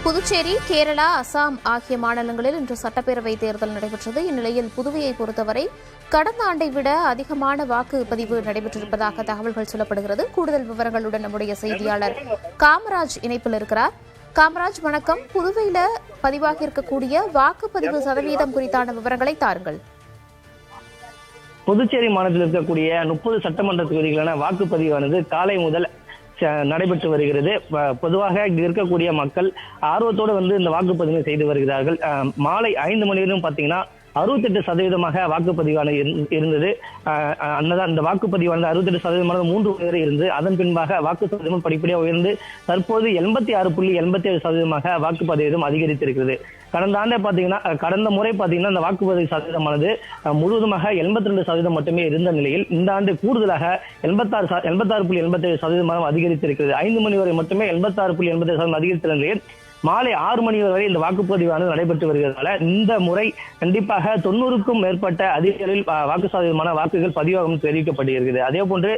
புதுச்சேரி, கேரளா, அசாம் ஆகிய மாநிலங்களில் இன்று சட்டப்பேரவை தேர்தல் நடைபெற்றது. இந்நிலையில் புதுவையை பொறுத்தவரை கடந்த ஆண்டை விட அதிகமான வாக்குப்பதிவு நடைபெற்றிருப்பதாக தகவல்கள் சொல்லப்படுகிறது. கூடுதல் விவரங்களுடன் நம்முடைய செய்தியாளர் காமராஜ் இணைப்பில் இருக்கிறார். காமராஜ், வணக்கம். புதுவையில பதிவாகி இருக்கக்கூடிய வாக்குப்பதிவு சதவீதம் குறித்தான விவரங்களை தாருங்கள். புதுச்சேரி மாநிலத்தில் இருக்கக்கூடிய 30 சட்டமன்ற தொகுதிகளான வாக்குப்பதிவானது காலை முதல் நடைபெற்று வருகிறது. பொதுவாக இங்கு இருக்கக்கூடிய மக்கள் ஆர்வத்தோடு இந்த வாக்குப்பதிவு செய்து வருகிறார்கள். மாலை 5 மணி வரையும் பாத்தீங்கன்னா 68% வாக்குப்பதிவான இருந்தது. அந்த வாக்குப்பதிவானது 68% 3 மணி வரை இருந்து அதன் பின்பாக வாக்கு சதவீதம் படிப்படியாக உயர்ந்து தற்போது 86.87% வாக்குப்பதிவம் அதிகரித்திருக்கிறது. கடந்த முறை பாத்தீங்கன்னா இந்த வாக்குப்பதிவு சதவீதமானது முழுவதுமாக 82% மட்டுமே இருந்த நிலையில் இந்த ஆண்டு கூடுதலாக 86.87% அதிகரித்திருக்கிறது. 5 மணி வரை மட்டுமே 86.87% அதிகரித்த நிலையில் மாலை 6 மணி வரை இந்த வாக்குப்பதிவானது நடைபெற்று வருகிறதால இந்த முறை கண்டிப்பாக 90க்கும் மேற்பட்ட அதிகளில் வாக்கு சதவீதமான வாக்குகள் பதிவாகும் தெரிவிக்கப்படுகிறது. அதே போன்று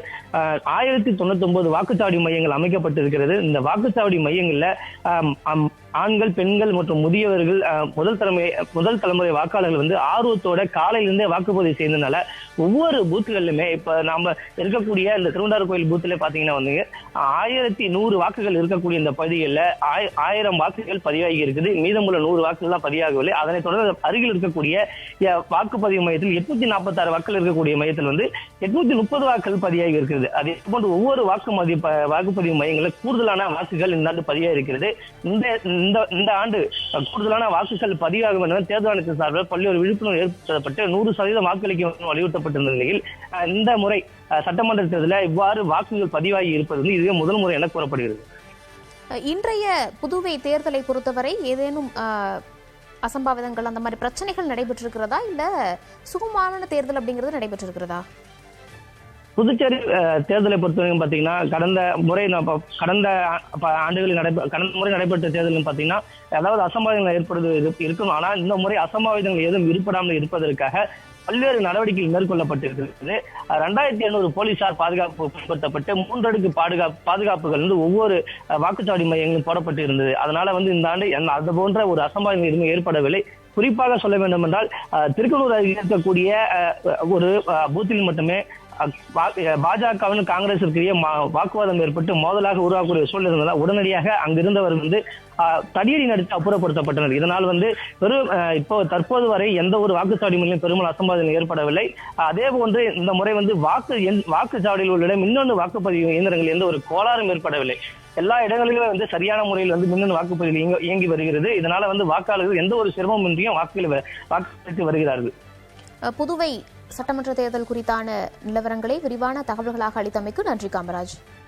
1099 வாக்குச்சாவடி மையங்கள் அமைக்கப்பட்டிருக்கிறது. இந்த வாக்குச்சாவடி மையங்கள்ல ஆண்கள், பெண்கள் மற்றும் முதியவர்கள் முதல் தலைமுறை வாக்காளர்கள் ஆர்வத்தோட காலையிலிருந்தே வாக்குப்பதிவு செய்ததுனால ஒவ்வொரு பூத்துகளிலுமே இப்ப நாம இருக்கக்கூடிய இந்த திருவண்டாறு கோயில் பூத்துல பாத்தீங்கன்னா 1100 வாக்குகள் இருக்கக்கூடிய இந்த பகுதிகளில் 1000 வாக்குகள் பதிவாகி இருக்குது. மீதமுள்ள 100 வாக்குகள் தான் பதிவாகவில்லை. அதனைத் தொடர்ந்து அருகில் இருக்கக்கூடிய வாக்குப்பதிவு மையத்தில் 846 வாக்குகள் இருக்கக்கூடிய மையத்தில் 830 வாக்குகள் பதிவாகி இருக்கிறது. அதே போன்று ஒவ்வொரு வாக்குப்பதிவு மையங்களில் கூடுதலான வாக்குகள் இந்த ஆண்டு பதிவாகி இருக்கிறது. இந்த ஆண்டு கூடுதலான வாக்குகள் பதிவாகும் என தேர்தல் ஆணையத்தின் சார்பில் பல்வேறு விழிப்புணர்வு ஏற்படுத்தப்பட்டு 100% வாக்களிக்க வலியுறுத்தப்பட்டிருந்த நிலையில் இந்த முறை சட்டமன்ற தேர்தலில் இவ்வாறு வாக்குகள் பதிவாகி இருப்பது இதுவே முதல் முறை என கூறப்படுகிறது. இன்றைய புதுவை தேர்தலை பொறுத்தவரை ஏதேனும் அசம்பாவிதங்கள் அந்த மாதிரி பிரச்சனைகள் நடைபெற்றிருக்கிறதா, இல்ல சுகமான தேர்தல் அப்படிங்கிறது நடைபெற்றிருக்கிறதா? புதுச்சேரி தேர்தலை பொறுத்தவரைக்கும் பாத்தீங்கன்னா கடந்த முறை நடைபெற்ற தேர்தலில் பாத்தீங்கன்னா அதாவது அசம்பாவிதங்கள் ஏற்படுவது இருக்கும். ஆனா இந்த முறை அசம்பாவிதங்கள் எதுவும் ஏற்படாமல் இருப்பதற்காக பல்வேறு நடவடிக்கைகள் மேற்கொள்ளப்பட்டிருக்கிறது. 2800 போலீசார் பாதுகாப்பு பயன்படுத்தப்பட்டு 3 அடுக்கு பாதுகாப்புகள் ஒவ்வொரு வாக்குச்சாவடி மையங்களும் போடப்பட்டு இருந்தது. அதனால இந்த ஆண்டு அது போன்ற ஒரு அசம்பாவிதங்கள் எதுவும் ஏற்படவில்லை. குறிப்பாக சொல்ல வேண்டும் என்றால் திருக்கனூர் அருகே இருக்கக்கூடிய ஒரு பூத்தில் மட்டுமே பாஜகவும் காங்கிரசிற்கு வாக்குவாதம் ஏற்பட்டு மோதலாக உருவாக்கக்கூடிய சூழல் இருந்ததால் உடனடியாக அங்கிருந்தவர்கள் தடியடி நடத்தி அப்புறப்படுத்தப்பட்டனர். இதனால் இப்போ தற்போது வரை எந்த ஒரு வாக்குச்சாவடி மையம் பெரும்பாலும் அசம்பாவிதம் ஏற்படவில்லை. அதே போன்று இந்த முறை வாக்குச்சாவடியில் உள்ள மின்னணு வாக்குப்பதிவு இயந்திரங்கள் எந்த ஒரு கோளாறும் ஏற்படவில்லை. எல்லா இடங்களிலுமே சரியான முறையில் மின்னணு வாக்குப்பதிவு இயங்கி வருகிறது. இதனால வாக்காளர்கள் எந்த ஒரு சிரமமின்றியும் வாக்களித்து வருகிறார்கள். புதுவை சட்டமன்ற தேர்தல் குறித்தான நிலவரங்களை விரிவான தகவல்களாக அளித்தமைக்கு நன்றி காமராஜ்.